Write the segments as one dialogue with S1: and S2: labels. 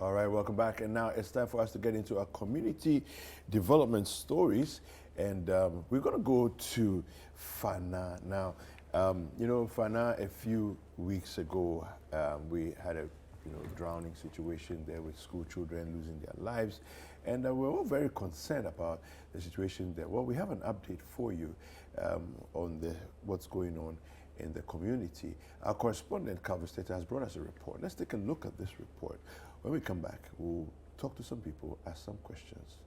S1: All right, welcome back. And now it's time for us to get into our community development stories. And we're going to go to Faana. Now, Faana, a few weeks ago, we had a drowning situation there with school children losing their lives. And we're all very concerned about the situation there. Well, we have an update for you on what's going on in the community. Our correspondent, Calvin Stater, has brought us a report. Let's take a look at this report. When we come back, we'll talk to some people, ask some questions.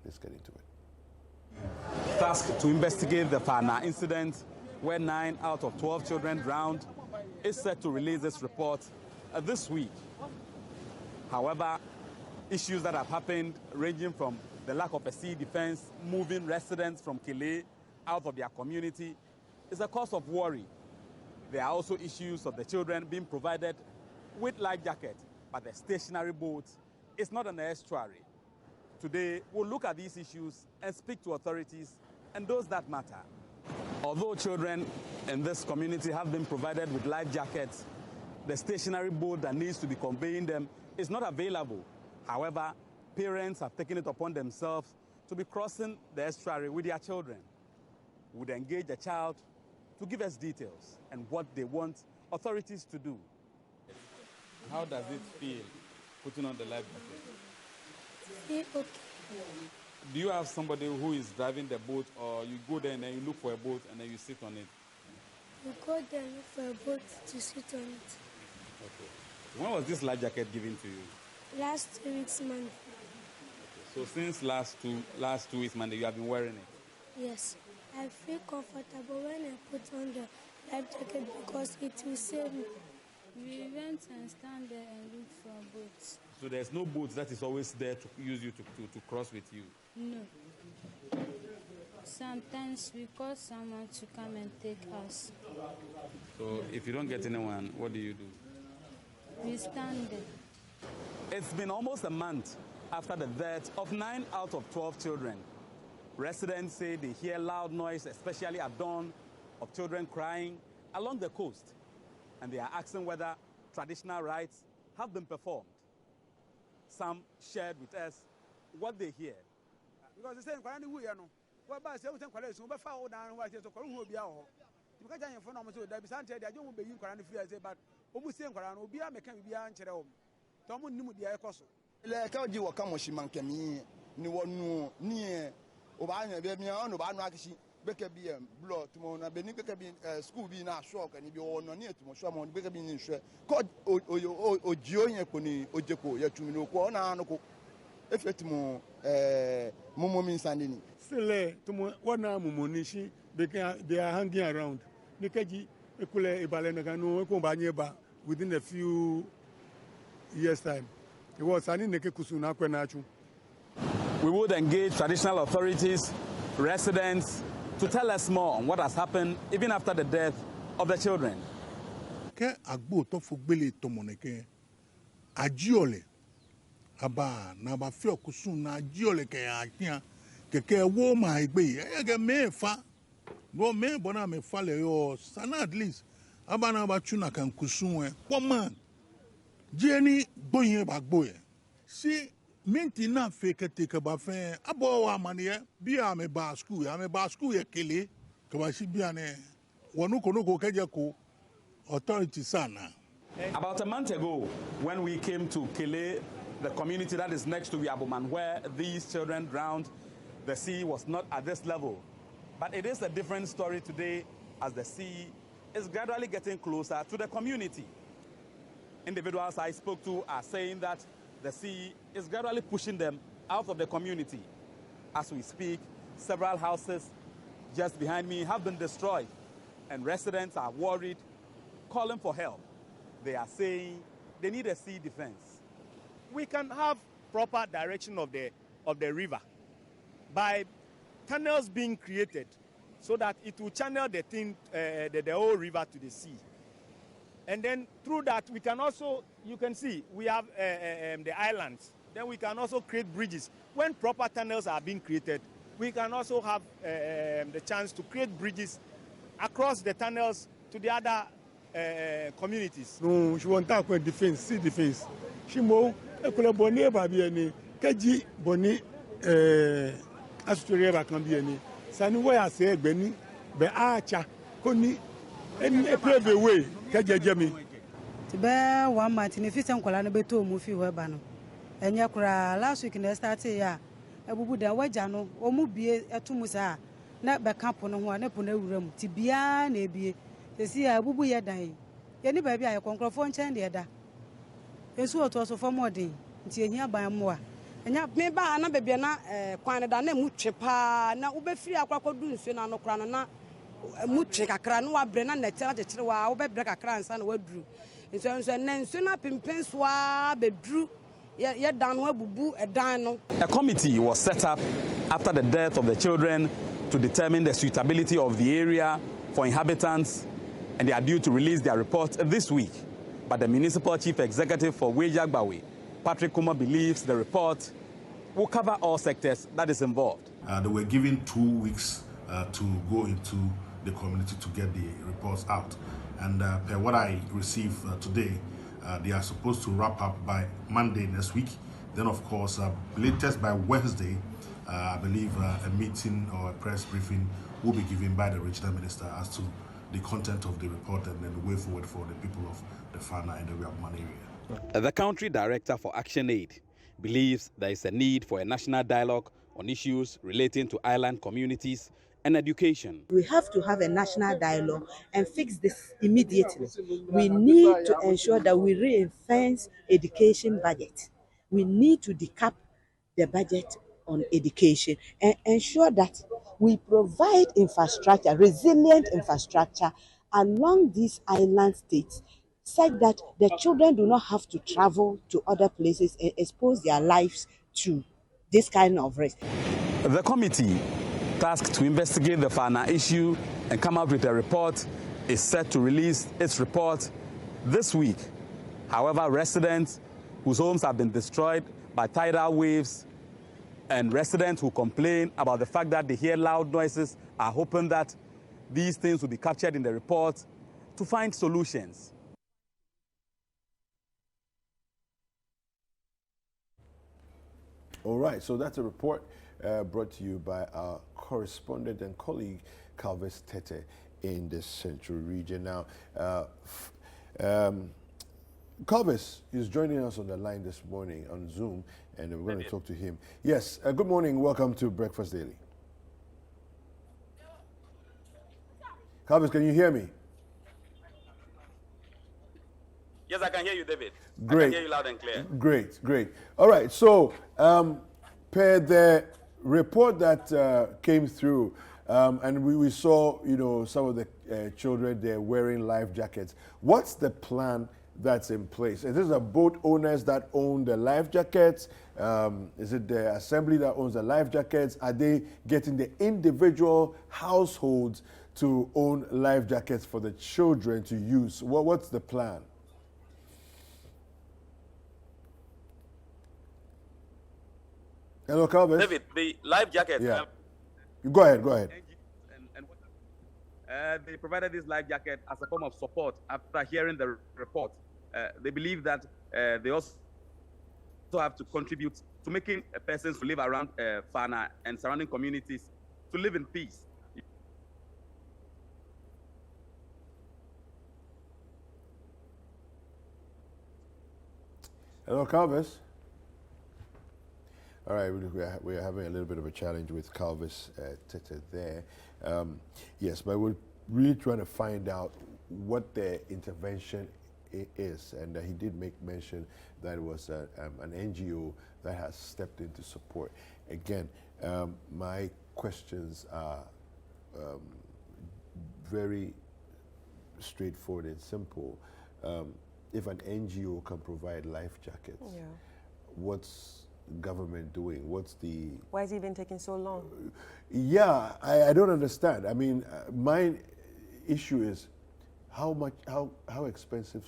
S1: Let's get into it.
S2: Tasked to investigate the Faana incident, where 9 out of 12 children drowned, is set to release this report this week. However, issues that have happened, ranging from the lack of a sea defense, moving residents from Kele out of their community, is a cause of worry. There are also issues of the children being provided with life jackets, but the stationary boat is not an estuary. Today, we'll look at these issues and speak to authorities and those that matter. Although children in this community have been provided with life jackets, the stationary boat that needs to be conveying them is not available. However, parents have taken it upon themselves to be crossing the estuary with their children. Would engage a child to give us details and what they want authorities to do. How does it feel putting on the life jacket?
S3: Feel okay.
S2: Do you have somebody who is driving the boat, or you go there and then you look for a boat and then you sit on it?
S3: You go there and look for a boat to sit on it.
S2: Okay. When was this life jacket given to you?
S3: Last 2 weeks Monday.
S2: Okay. So since last two weeks Monday, you have been wearing it?
S3: Yes. I feel comfortable when I put on the life jacket because it will save me.
S4: We went and stand there and look for boats.
S2: So there's no boat that is always there to use you to cross with you?
S4: No. Sometimes we call someone to come and take us.
S2: So if you don't get anyone, what do you do?
S4: We stand there.
S2: It's been almost a month after the death of 9 out of 12 children. Residents say they hear loud noise, especially at dawn, of children crying along the coast. And they are asking whether traditional rites have been performed. Some shared with us what they hear.
S5: Because the same we are no. What about the question? But found down what is the Korean will be out. You can't inform us that Bisante, I don't be in Korean fears, but almost same Korean will be a mechanic be answered. Tom knew the Ecoso.
S6: Like how you were come with Shimankami, no one near Obana, baby, on Obanashi. Beke bi blood tomorrow na beni beke bi school bi na shock and bi on near to show mon beke bi ni hwe code ojio yen ko ni ojeko ya tumi no ko na no ko efetimo momo min sandini
S7: sele to wana momo ni shi they are hanging around nikeji ekule ibale na no ko ba nyeba within a few years time it was ani neke kusu na kwena achu.
S2: We would engage traditional authorities, residents, to tell us more on what has happened even after the death of the children.
S8: Ke agbo to fogbele to moneke ajiole aba na ba fi okusun na ajiole ke akia keke wo ma igbe ege mefa no me bona me fale yo sana at least aba na ba tuna kan kusun e poma jeni gboyin ba gboye si minti na fake take ba fe abo wa manie bia me ba school ye Kele ke ba si bia ne wonu ko no ko keje ko authority sana.
S2: About a month ago, when we came to Kele, the community that is next to Yaboman, where these children drowned, the sea was not at this level. But it is a different story today, as the sea is gradually getting closer to the community. Individuals I spoke to are saying that the sea is gradually pushing them out of the community. As we speak, several houses just behind me have been destroyed, and residents are worried, calling for help. They are saying they need a sea defense.
S9: We can have proper direction of the river by tunnels being created so that it will channel the whole river to the sea. And then through that, we can also, you can see, we have the islands. Then we can also create bridges. When proper tunnels are being created, we can also have the chance to create bridges across the tunnels to the other communities.
S7: No, she want to defense, sea defense. She mo ekule boni ba bi eni keji boni asutore ba kan bi eni sani wo ya se egbe ni be acha koni eni preve way kejeje mi
S10: tibe 1 month ni fi sen kola no beto mu fi we ba no enye kura last week na start ya ebubu da waja no omu bie etumu sa na be camp no ho na po na wuram ti bia na ebie sesi ya ebubu ye dan ye ni ba bia ye konkrofo nchen de da esu oto so fo modin nti ehia ban mo a enya
S11: me ba na bebia na kwan da na mu twe pa na wo be firi akwakodu nsuo na no kra na mu twe kakra no wa bre na na tira chekere wa wo be bre kakra ansa na waduru nso na nsuo na pimpen so a beduru ye dan no abubu edan no.
S2: A committee was set up after the death of the children to determine the suitability of the area for inhabitants, and they are due to release their report this week. But the municipal chief executive for Wejagbawe, Patrick Kuma, believes the report will cover all sectors that is involved.
S12: They were given 2 weeks to go into the community to get the reports out. And per what I received today, they are supposed to wrap up by Monday next week. Then, of course, latest by Wednesday, I believe a meeting or a press briefing will be given by the regional minister as to the content of the report and then the way forward for the people of the Faana and the Riabman area.
S2: The country director for Action Aid believes there is a need for a national dialogue on issues relating to island communities and education.
S13: We have to have a national dialogue and fix this immediately. We need to ensure that we reinforce education budget. We need to decap the budget on education and ensure that we provide infrastructure, resilient infrastructure along these island states, such that the children do not have to travel to other places and expose their lives to this kind of risk.
S2: The committee tasked to investigate the Faana issue and come up with a report is set to release its report this week. However, residents whose homes have been destroyed by tidal waves and residents who complain about the fact that they hear loud noises are hoping that these things will be captured in the report to find solutions.
S1: All right, so that's a report brought to you by our correspondent and colleague, Calvis Tete, in the Central Region. Now, Calvis is joining us on the line this morning on Zoom, and we're going to talk to him. Yes, good morning. Welcome to Breakfast Daily. Calvis, can you hear me?
S2: Yes, I can hear you, David.
S1: Great.
S2: I can hear you loud and clear.
S1: Great, great. All right, so per the report that came through, and we saw, you know, some of the children there wearing life jackets. What's the plan that's in place? Is this the boat owners that own the life jackets? Is it the assembly that owns the life jackets? Are they getting the individual households to own life jackets for the children to use? What's the plan? Hello, Calvis.
S2: David, the life jackets.
S1: Yeah. Go ahead, go ahead.
S2: They provided this life jacket as a form of support after hearing the report. They believe that they also have to contribute to making persons who live around Faana and surrounding communities to live in peace.
S1: Hello, Calvis. All right, we are having a little bit of a challenge with Calvis Tete there. Yes, but we're really trying to find out what their intervention is. And he did make mention that it was an NGO that has stepped in to support. Again, my questions are very straightforward and simple. If an NGO can provide life jackets, what's government doing?
S14: Why has it been taking so long?
S1: Yeah, I don't understand. I mean, my issue is how expensive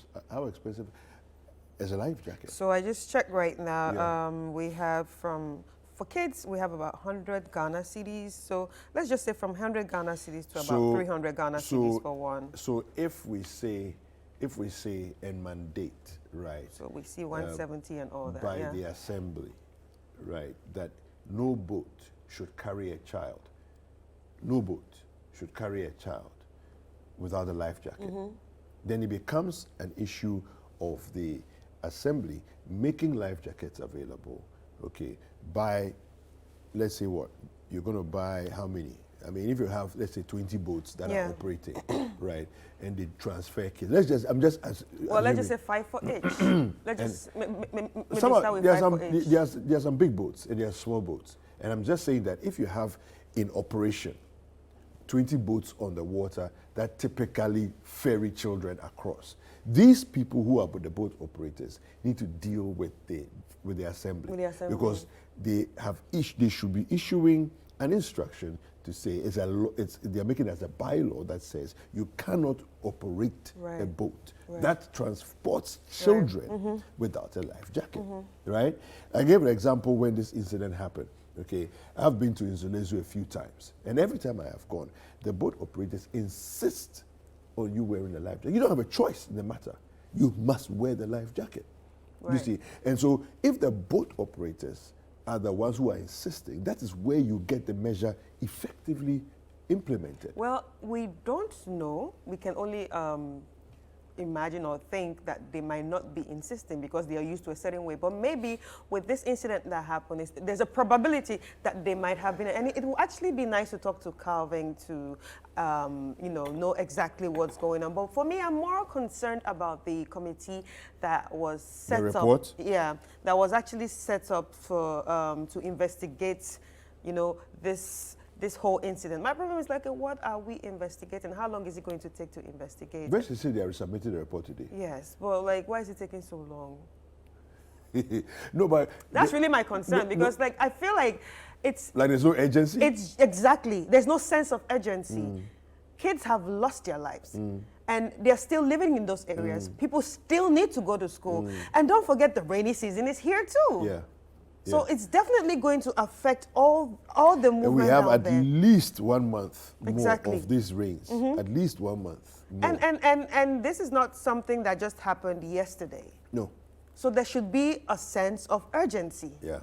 S1: is a life jacket?
S14: So I just checked right now. We have for kids, we have about 100 Ghana cedis. So let's just say from 100 Ghana cedis to about 300 Ghana cedis for one.
S1: So if we say if we say and mandate, right?
S14: So we see 170 and all that.
S1: By the assembly, right, that no boat should carry a child. No boat should carry a child without a life jacket. Then it becomes an issue of the assembly making life jackets available, okay, by, let's say what, you're going to buy how many? I mean, if you have, let's say, 20 boats that are operating, right, and they transfer kids. Let's just say 5 for each. Let's just maybe start with 5 for each.
S14: There
S1: are some big boats and there are small boats. And I'm just saying that if you have in operation 20 boats on the water that typically ferry children across, these people who are the boat operators need to deal with the assembly. Because they should be issuing an instruction to say they're making it as a bylaw that says you cannot operate a boat that transports children without a life jacket, right? I gave an example when this incident happened. Okay, I've been to Indonesia a few times, and every time I have gone, the boat operators insist on you wearing a life jacket. You don't have a choice in the matter. You must wear the life jacket. You see, and so if the boat operators are the ones who are insisting, that is where you get the measure effectively implemented.
S14: Well, we don't know. We can only imagine or think that they might not be insisting because they are used to a certain way. But maybe with this incident that happened, there's a probability that they might have been. And it will actually be nice to talk to Calvin to, know exactly what's going on. But for me, I'm more concerned about the committee that was set up.
S1: The report?
S14: Yeah, that was actually set up for to investigate, this whole incident. My problem is what are we investigating? How long is it going to take to investigate?
S1: Versus say they are submitting the report today.
S14: Yes, but why is it taking so long?
S1: No, but
S14: that's really my concern because I feel like it's
S1: like there's no urgency.
S14: It's exactly, there's no sense of urgency. Kids have lost their lives. And they're still living in those areas. People still need to go to school. And don't forget the rainy season is here too.
S1: Yeah.
S14: So it's definitely going to affect all the movement.
S1: And we have at
S14: there.
S1: least 1 month more of these rains. At least 1 month more.
S14: And this is not something that just happened yesterday.
S1: No.
S14: So there should be a sense of urgency.
S1: Yeah.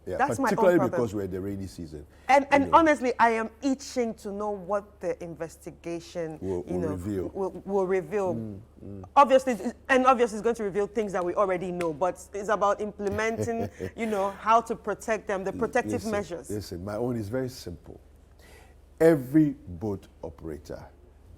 S14: That's
S1: particularly
S14: my own problem.
S1: because we're in the rainy season.
S14: And honestly, I am itching to know what the investigation will reveal. Obviously, it's going to reveal things that we already know, but it's about implementing, how to protect them, the protective measures.
S1: Listen, my own is very simple. Every boat operator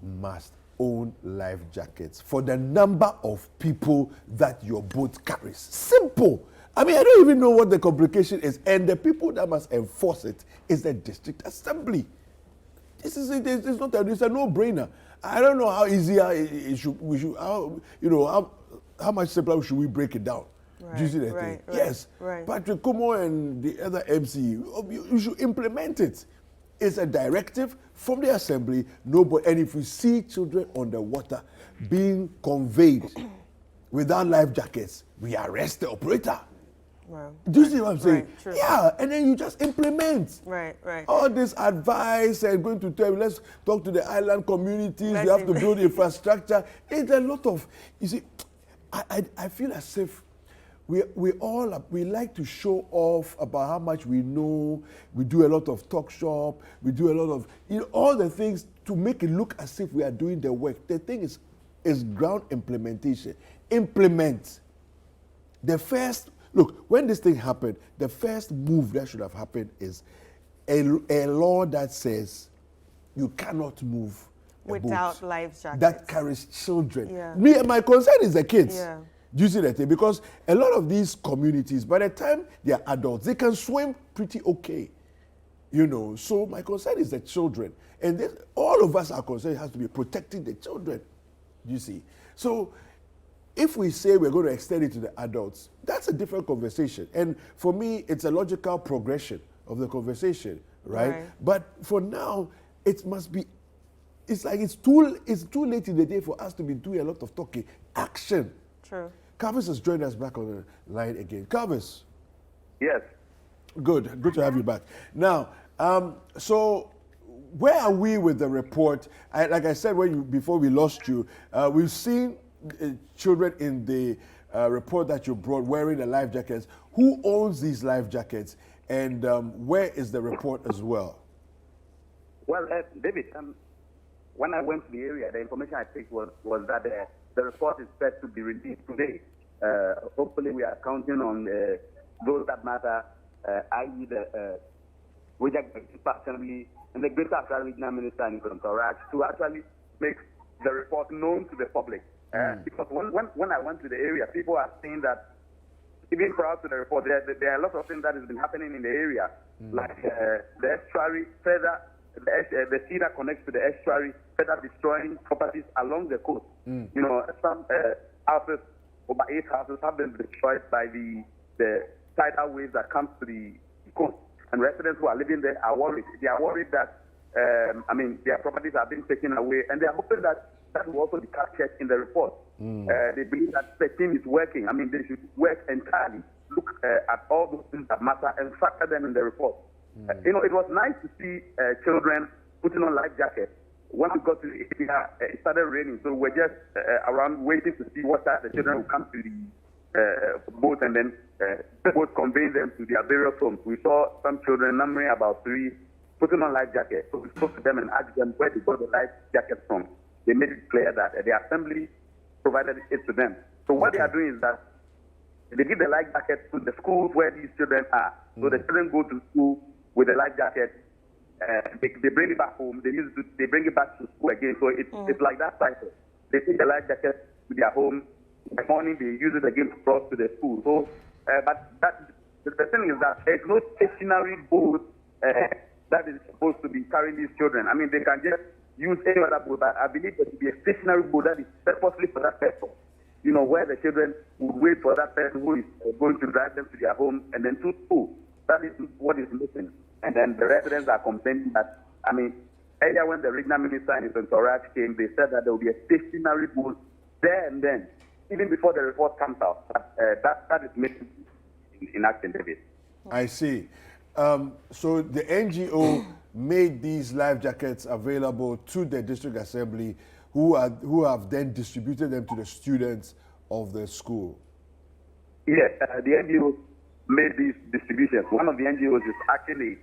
S1: must own life jackets for the number of people that your boat carries. Simple. I mean, I don't even know what the complication is, and the people that must enforce it is the district assembly. It's a no-brainer. I don't know how easy how much simpler should we break it down? Do you see that thing? Yes. Patrick Kumo and the other MC, you should implement it. It's a directive from the assembly. And if we see children on the water being conveyed without life jackets, we arrest the operator. Do you see what I'm saying? Yeah, and then you just implement. All this advice and going to tell you, let's talk to the island communities, you have to build infrastructure. It's a lot of, you see, I feel as if we like to show off about how much we know. We do a lot of talk shop. We do a lot of, all the things to make it look as if we are doing the work. The thing is ground implementation. Implement. Look, when this thing happened, the first move that should have happened is a law that says you cannot move
S14: without life jackets
S1: that carries children. My concern is the kids. Do you see that thing? Because a lot of these communities, by the time they are adults, they can swim pretty okay. So my concern is the children. And all of us are concerned has to be protecting the children. You see? So if we say we're going to extend it to the adults, that's a different conversation. And for me, it's a logical progression of the conversation, right? But for now, it must be, it's too late in the day for us to be doing a lot of talking. Action.
S14: True.
S1: Carvis has joined us back on the line again. Carvis.
S15: Yes.
S1: Good to have you back. Now, so where are we with the report? Like I said before we lost you, we've seen children in the report that you brought wearing the life jackets. Who owns these life jackets, and where is the report as well?
S15: Well, David, when I went to the area, the information I picked was that the report is set to be released today. Hopefully, we are counting on those that matter, i.e. the Regional Assembly and the Greater Accra Regional Minister in Contorach, to actually make the report known to the public. Because when I went to the area, people are saying that even prior to the report, there are a lot of things that has been happening in the area, like the estuary further. The sea that connects to the estuary, further destroying properties along the coast. You know, some houses, over 8 houses, have been destroyed by the tidal waves that comes to the coast. And residents who are living there are worried. They are worried that, their properties are being taken away, and they are hoping that will also be captured in the report. They believe that the team is working. They should work entirely, look at all those things that matter, and factor them in the report. It was nice to see children putting on life jackets. When we got to the area, it started raining, so we're just around waiting to see what time the children will come to the boat, and then the boat conveying them to their various homes. We saw some children, numbering about 3, putting on life jackets. So we spoke to them and asked them where they got the life jackets from. They made it clear that the assembly provided it to them. So what they are doing is that they give the life jackets to the schools where these children are. So the children go to school with the life jacket, they bring it back home, they bring it back to school again. So it's like that cycle. They take the life jacket to their home, in the morning they use it again to cross to the school. So, but the thing is that there's no stationary boat that is supposed to be carrying these children. They can just use any other boat, but I believe there should be a stationary boat that is purposely for that purpose. Where the children would wait for that person who is going to drive them to their home and then to school. That is what is missing. And then the residents are complaining that, earlier when the regional minister in Contorach came, they said that there will be a stationary boat there and then, even before the report comes out. That is missing in action, David.
S1: I see. So the NGO made these life jackets available to the district assembly, who have then distributed them to the students of the school.
S15: Yes, the NGO made these distributions. One of the NGOs is actually,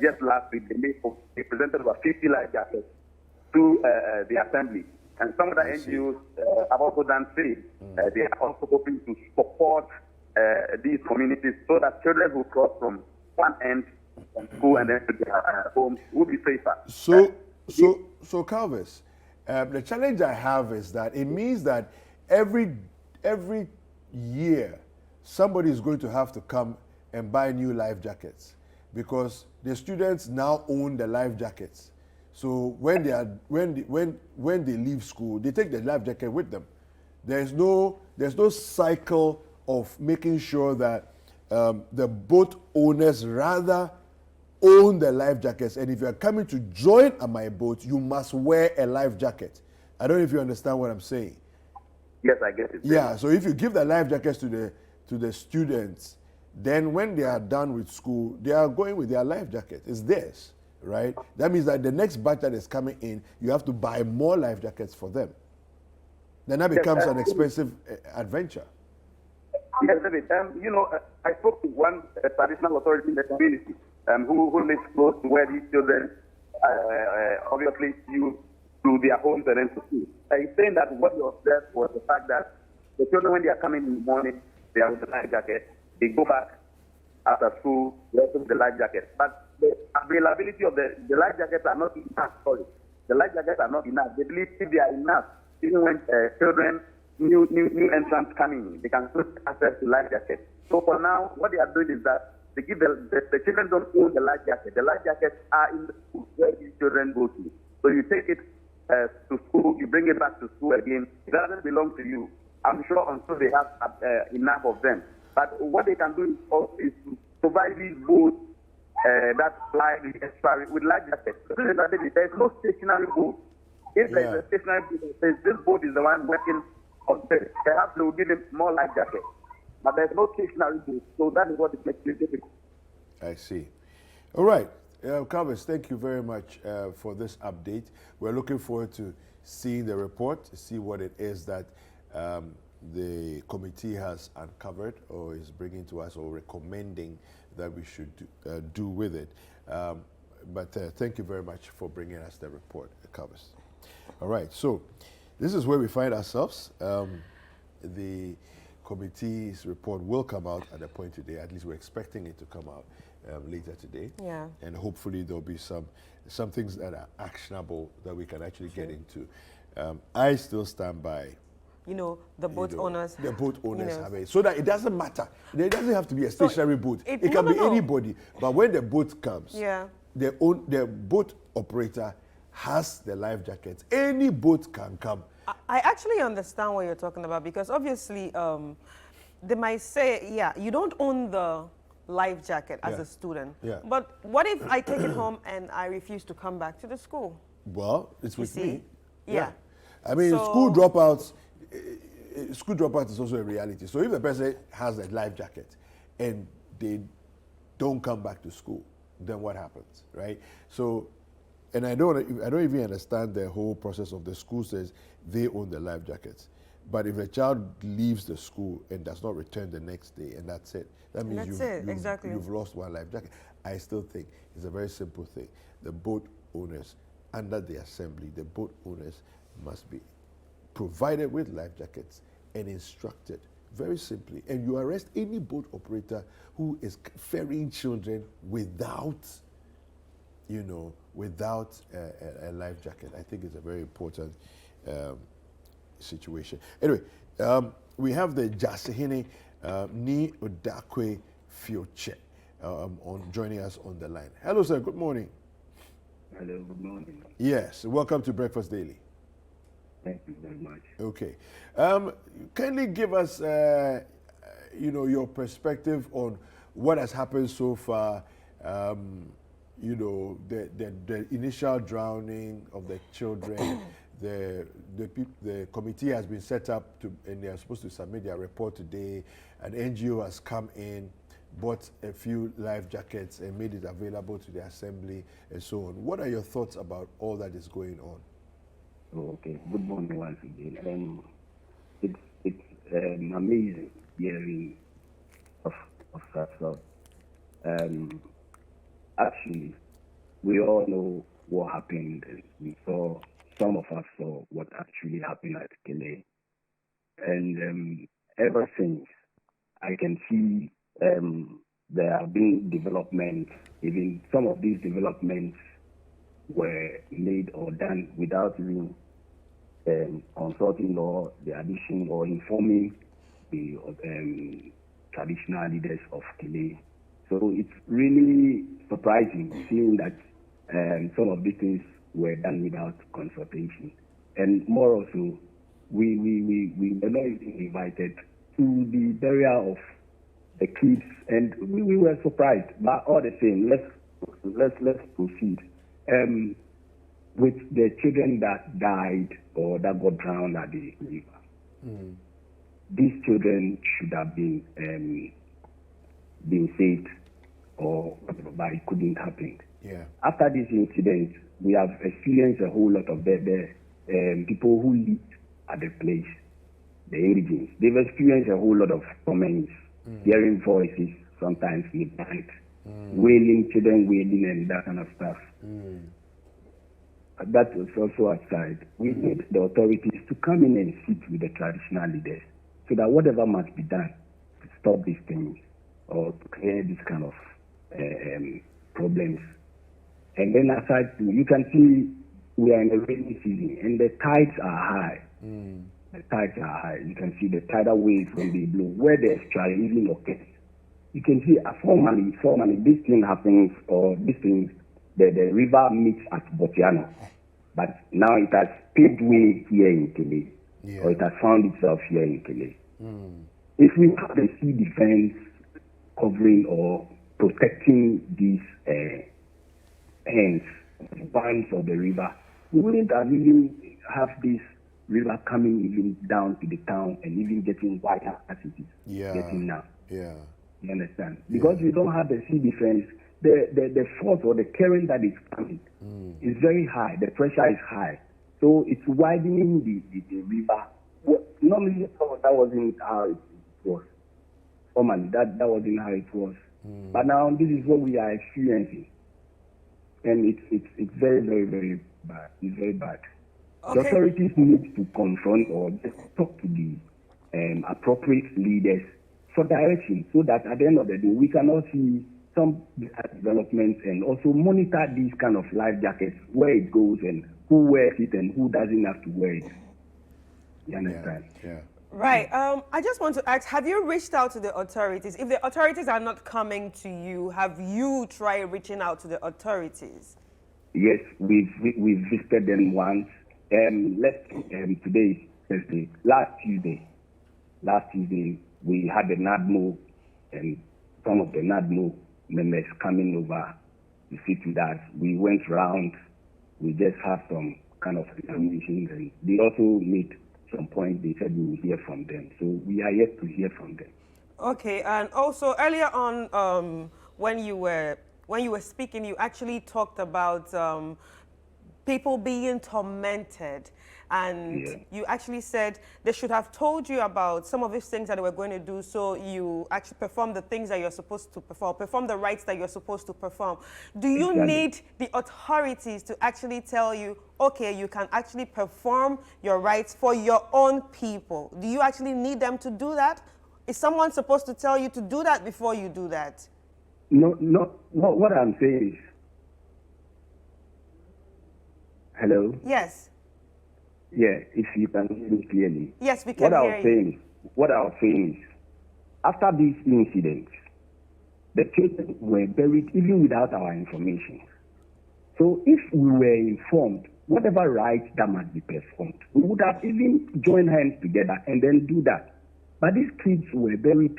S15: just last week, they presented about 50 life jackets to the assembly. And some of the NGOs have also done same. They are also hoping to support these communities so that children who cross from one end of school and then to their homes will be safer.
S1: So Calvis, the challenge I have is that it means that every year, somebody is going to have to come and buy new life jackets, because the students now own the life jackets. So when they leave school, they take the life jacket with them. There's no cycle of making sure that the boat owners rather own the life jackets. And if you are coming to join on my boat, you must wear a life jacket. I don't know if you understand what I'm saying.
S15: Yes, I get it.
S1: Yeah. So if you give the life jackets to the students, then when they are done with school, they are going with their life jacket. It's theirs, right? That means that the next batch that is coming in, you have to buy more life jackets for them. Then that becomes an expensive adventure.
S15: Yes, David. I spoke to one traditional authority in the community who lives close to where these children obviously use to their homes and then to school. He's saying that what he observed was the fact that the children, when they are coming in the morning, they are with the life jacket. They go back after school, they also with the life jacket. But the availability of the life jackets are not enough. Sorry, the life jackets are not enough. They believe if they are enough, even when children, new entrants come in, they can still access to life jackets. So for now, what they are doing is that they give the children don't own the life jacket. The life jackets are in the school where these children go to. So you take it to school, you bring it back to school again. It doesn't belong to you. I'm sure until they have enough of them. But what they can do is to provide these boats that fly the estuary with life jackets. There's no stationary boat. If there's a stationary boat, this boat is the one working on this. Perhaps they will give them more life jackets. But there's no stationary boat, so that is what it makes it difficult.
S1: I see. All right. Calvis, thank you very much for this update. We're looking forward to seeing the report, to see what it is that the committee has uncovered or is bringing to us or recommending that we should do with it. But thank you very much for bringing us the report it covers. All right, so this is where we find ourselves. The committee's report will come out at a point today. At least we're expecting it to come out later today.
S14: Yeah.
S1: And hopefully there'll be some things that are actionable that we can actually get into. I still stand by.
S14: You know, the boat owners.
S1: The boat owners
S14: know.
S1: have it. So that it doesn't matter. It doesn't have to be a stationary boat. It can be
S14: no.
S1: anybody. But when the boat comes,
S14: yeah.
S1: the boat operator has the life jackets. Any boat can come.
S14: I actually understand what you're talking about, because obviously they might say, yeah, you don't own the life jacket as a student.
S1: Yeah.
S14: But what if I take it home and I refuse to come back to the school?
S1: Well, it's with me.
S14: Yeah.
S1: I mean, school dropouts is also a reality. So if the person has a life jacket and they don't come back to school, then what happens, right? So, and I don't even understand the whole process of the school says they own the life jackets. But if a child leaves the school and does not return the next day, and that's it, that means you've lost one life jacket. I still think it's a very simple thing. The boat owners, under the assembly, the boat owners must be provided with life jackets and instructed very simply. And you arrest any boat operator who is ferrying children without, without a life jacket. I think it's a very important situation. Anyway, we have the Jasihini Ni Odakwe Fioche joining us on the line. Hello, sir. Good morning.
S16: Hello. Good morning.
S1: Yes. Welcome to Breakfast Daily.
S16: Thank you very much.
S1: Okay. Kindly give us, your perspective on what has happened so far. The initial drowning of the children. The committee has been set up and they are supposed to submit their report today. An NGO has come in, bought a few life jackets and made it available to the assembly and so on. What are your thoughts about all that is going on?
S16: Okay. Good morning once again. It's amazing hearing of that stuff. Actually, we all know what happened. Some of us saw what actually happened at Kele. And ever since, I can see there have been developments. Even some of these developments were made or done without even consulting or the addition or informing the traditional leaders of Kele. So it's really surprising seeing that some of these things were done without consultation. And more also, we were not even invited to the burial of the kids, and we were surprised. But all the same, let's proceed. With the children that died or that got drowned at the river, these children should have been saved, but it couldn't happen.
S1: Yeah.
S16: After this incident, we have experienced a whole lot of the people who lived at the place, the indigents. They've experienced a whole lot of comments, hearing voices, sometimes midnight, wailing, children wailing, and that kind of stuff. That was also outside. We need the authorities to come in and sit with the traditional leaders so that whatever must be done to stop these things or to clear this kind of problems. And then aside, you can see we are in the rainy season and the tides are high. The tides are high. You can see the tidal waves when they blow. Where there's triangling occurs, you can see formally this thing happens, or this thing, the river meets at Botiano. But now it has paved way here in Kele, or it has found itself here in Kele. If we have the sea defense covering or protecting these ends, banks of the river, we wouldn't have even have this river coming even down to the town and even getting wider as it is getting now.
S1: Yeah.
S16: You understand? Because we don't have the sea defense, the force or the current that is coming is very high. The pressure is high. So it's widening the river. normally that wasn't how it was. Formally, that wasn't how it was. But now this is what we are experiencing, and it's very, very, very bad. It's very bad.
S14: Okay.
S16: The authorities need to confront or just talk to the appropriate leaders for direction, so that at the end of the day we can all see some developments and also monitor these kind of life jackets, where it goes and who wears it and who doesn't have to wear it. You understand?
S1: Yeah.
S14: Right. I just want to ask, have you reached out to the authorities? If the authorities are not coming to you, have you tried reaching out to the authorities?
S16: Yes, we've visited them once. Today is Thursday. Last Tuesday, we had the NADMO and some of the NADMO members coming over to sit with us. We went round. We just had some kind of examinations, and they also made some point. They said we will hear from them. So we are yet to hear from them.
S14: Okay, and also earlier on, when you were speaking, you actually talked about people being tormented, and you actually said they should have told you about some of these things that they were going to do, so you actually perform the things that you're supposed to perform the rights that you're supposed to perform. Do you need the authorities to actually tell you, okay, you can actually perform your rights for your own people? Do you actually need them to do that? Is someone supposed to tell you to do that before you do that?
S16: No. What I'm saying is, hello?
S14: Yes.
S16: Yeah, if you can hear me clearly.
S14: Yes, we can hear you.
S16: What I was saying is, after these incidents, the children were buried even without our information. So if we were informed, whatever rights that must be performed, we would have even joined hands together and then do that. But these kids were buried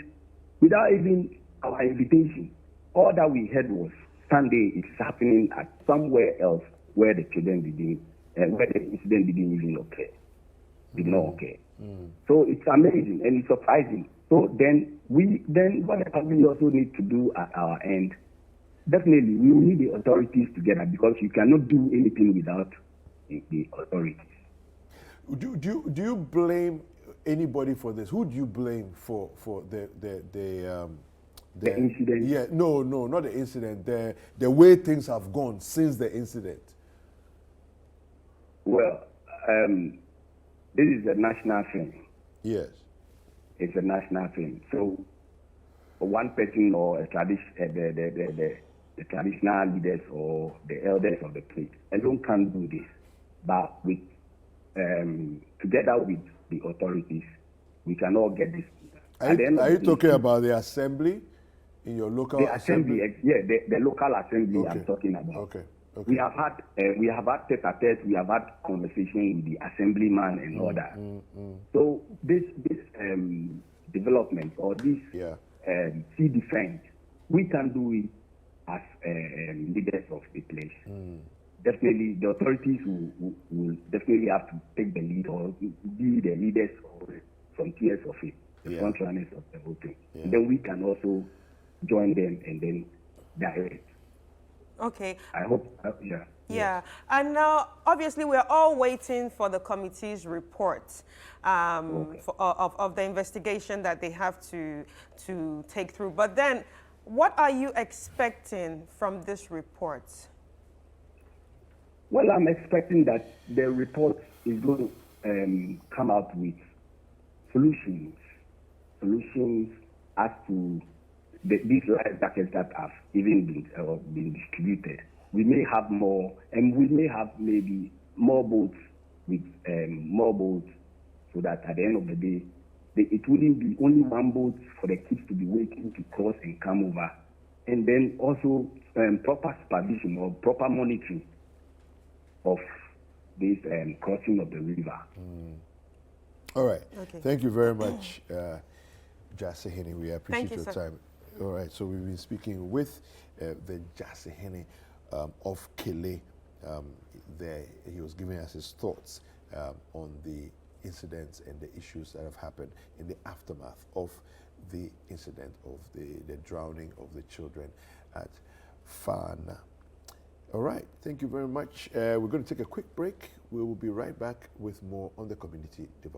S16: without even our invitation. All that we heard was Sunday it's happening at somewhere else where the children didn't, where the incident didn't even occur, did not occur. So it's amazing and it's surprising. So then whatever we also need to do at our end, definitely we will need the authorities together, because you cannot do anything without the authorities.
S1: Do you blame anybody for this? Who do you blame for the
S16: incident?
S1: Yeah, no, not the incident. The way things have gone since the incident.
S16: Well, this is a national thing.
S1: Yes.
S16: It's a national thing. So one person or the traditional leaders or the elders of the place alone can't do this. But with together with the authorities, we can all get this.
S1: Are you talking about the assembly in your local
S16: assembly? Yeah, the local assembly I'm talking about.
S1: Okay.
S16: We have had tete-a-tete, we have had conversation with the assemblyman and all that. So this development or this sea defense, we can do it as leaders of the place. Definitely, the authorities will definitely have to take the lead or be the leaders or frontiers of it, the front runners of the whole thing. And then we can also join them and then direct.
S14: Okay.
S16: I hope,
S14: Yeah, and now obviously we're all waiting for the committee's report of the investigation that they have to take through. But then, what are you expecting from this report?
S16: Well, I'm expecting that the report is going to come out with solutions as to these life jackets that have even been distributed. We may have more, and we may have maybe more boats with so that at the end of the day, it wouldn't be only one boat for the kids to be waiting to cross and come over. And then also proper supervision or proper monitoring of this crossing of the river.
S1: All right.
S14: Okay.
S1: Thank you very much, Jasehene. We appreciate your
S14: sir.
S1: time. All right. So we've been speaking with the Jasehene of Kele. He was giving us his thoughts on the incidents and the issues that have happened in the aftermath of the incident of the drowning of the children at Faana. All right, thank you very much. We're going to take a quick break. We will be right back with more on the community development.